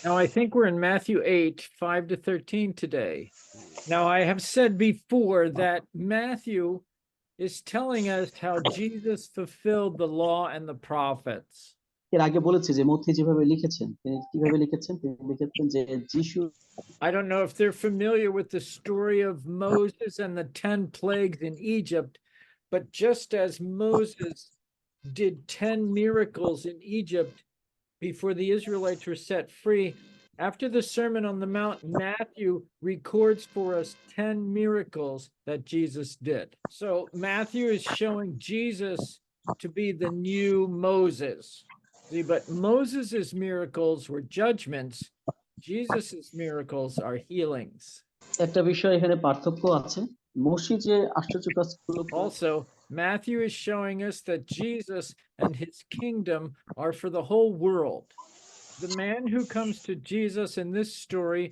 Now, I think we're in Matthew 8, 5 to 13 today. Now, I have said before that Matthew is telling us how Jesus fulfilled the law and the prophets. এর আগে বলেছি যে মথি যেভাবে লিখেছেন তিনি কিভাবে লিখেছেন, তিনি লিখেছেন যে যিশু I don't know if they're familiar with the story of Moses and the 10 plagues in Egypt, but just as Moses did 10 miracles in Egypt before the Israelites were set free, after the Sermon on the Mount, Matthew records for us 10 miracles that Jesus did. So Matthew is showing Jesus to be the new Moses. See, but Moses's miracles were judgments. Jesus's miracles are healings. একটা বিষয় এখানে পার্থক্য আছে। মসি যে আশ্চর্য কাজগুলো Also, Matthew is showing us that Jesus and his kingdom are for the whole world. The man who comes to Jesus in this story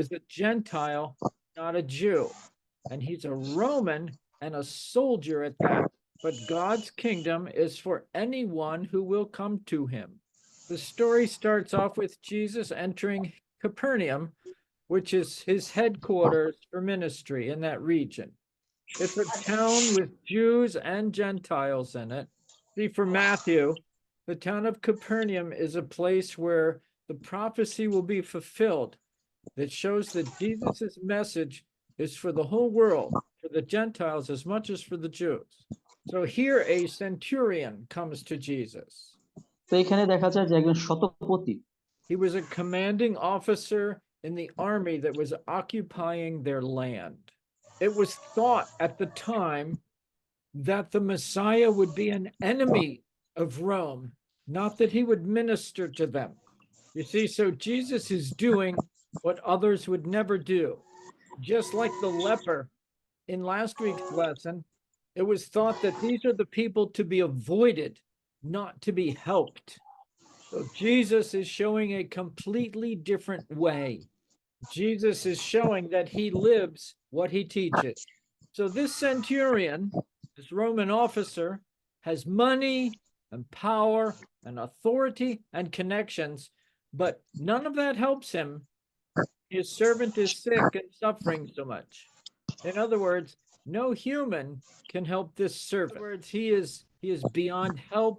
is a Gentile, not a Jew. And he's a Roman and a soldier at that. But God's kingdom is for anyone who will come to him. The story starts off with Jesus entering Capernaum, which is his headquarters for ministry in that region. It's a town with Jews and Gentiles in it. See, for Matthew, the town of Capernaum is a place where the prophecy will be fulfilled that shows that Jesus' message is for the whole world, for the Gentiles as much as for the Jews. So here a centurion comes to Jesus. তো এখানে দেখা যায় যে একজন শতপতি, He was a commanding officer in the army that was occupying their land. It was thought at the time that the Messiah would be an enemy of Rome, not that he would minister to them. You see, so Jesus is doing what others would never do. Just like the leper in last week's lesson, it was thought that these are the people to be avoided, not to be helped. So Jesus is showing a completely different way. Jesus is showing that he lives what he teaches. So this centurion, this Roman officer, has money and power and authority and connections, but none of that helps him. His servant is sick and suffering so much. In other words, no human can help this servant. In other words, he is beyond help,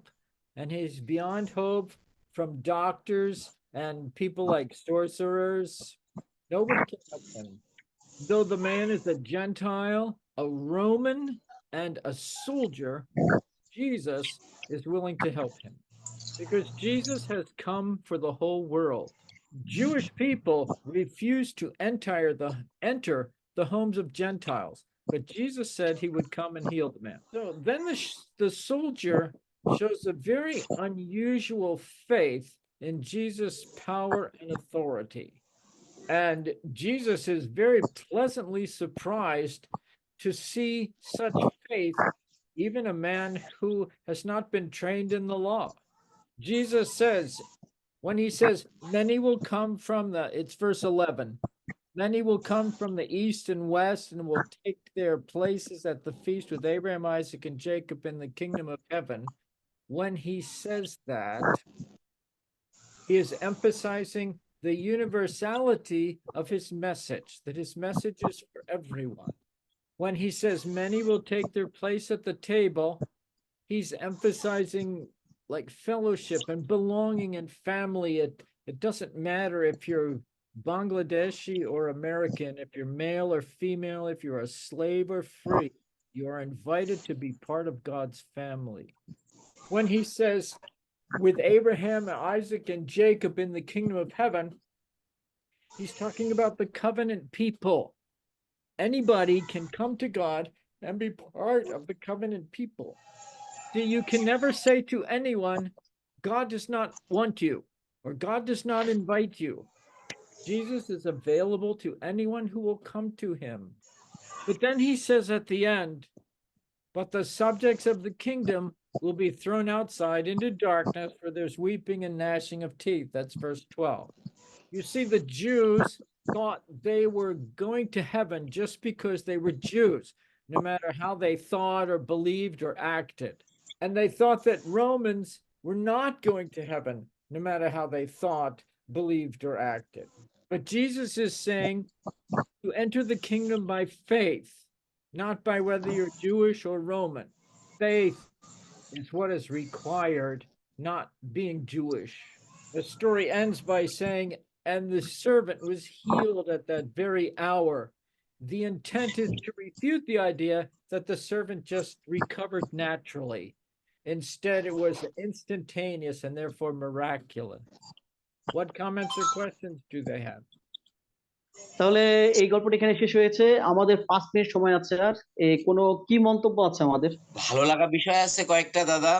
and he's beyond hope from doctors and people like sorcerers. Nobody can help him. Though the man is a Gentile, a Roman, and a soldier, Jesus is willing to help him because Jesus has come for the whole world. Jewish people refused to enter the homes of Gentiles, but Jesus said he would come and heal the man. So then the soldier shows a very unusual faith in Jesus' power and authority. And Jesus is very pleasantly surprised to see such faith, even a man who has not been trained in the law. Jesus says, when he says, many will come from it's verse 11, many will come from the east and west and will take their places at the feast with Abraham, Isaac, and Jacob in the kingdom of heaven. When he says that, he is emphasizing the universality of his message, that his message is for everyone. When he says many will take their place at the table, he's emphasizing like fellowship and belonging and family. It doesn't matter if you're Bangladeshi or American, if you're male or female, if you're a slave or free, you are invited to be part of God's family. When he says, with Abraham, Isaac, and Jacob in the kingdom of heaven, he's talking about the covenant people. Anybody can come to God and be part of the covenant people. See, you can never say to anyone, God does not want you, or God does not invite you. Jesus is available to anyone who will come to him. But then he says at the end, but the subjects of the kingdom will be thrown outside into darkness where there's weeping and gnashing of teeth. That's verse 12. You see, the Jews thought they were going to heaven just because they were Jews, no matter how they thought or believed or acted. And they thought that Romans were not going to heaven, no matter how they thought believed or acted. But Jesus is saying you enter the kingdom by faith, not by whether you're Jewish or Roman. Faith is what is required, not being Jewish. The story ends by saying, and the servant was healed at that very hour. The intent is to refute the idea that the servant just recovered naturally. Instead, it was instantaneous and therefore miraculous. What comments or questions do they have? তাহলে এই গল্পটি এখানে শেষ হয়েছে। আমাদের 5 minute সময় আছে আর। কোনো কি মন্তব্য আছে আমাদের? ভালো লাগা বিষয় আছে কয়েকটা দাদা।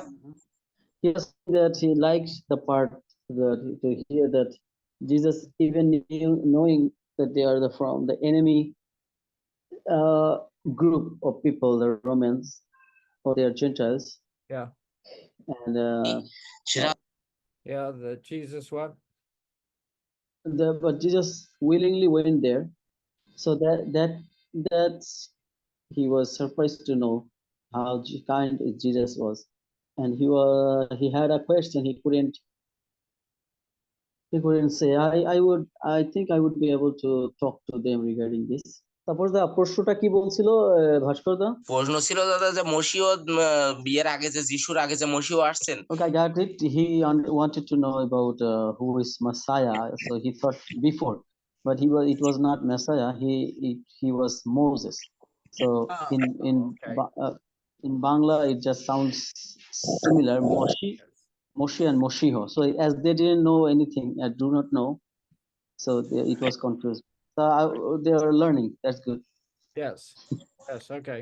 He was saying that he liked the part that to hear that Jesus even knowing that they are from the enemy group of people, the Romans or they are Gentiles. Yeah. And সেটা Yeah, the Jesus what? but Jesus willingly went there, so that's he was surprised to know how kind Jesus was, and he had a question he couldn't say. I think I would be able to talk to them regarding this. তারপর দা প্রশ্নটা কি বলছিল ভাস্কর দা? প্রশ্ন ছিল দাদা যে মসিহ বিয়ের আগে যে যিশুর আগে যে মসিহ আসছেন। Okay, I got it. He wanted to know about who is Messiah, so he thought before, but it was not Messiah. He was Moses. So in Bangla it just sounds similar, Moshi and Moshiho. So as they didn't know anything, I do not know, so it was confused. So they are learning. That's good. Yes. Yes. Okay.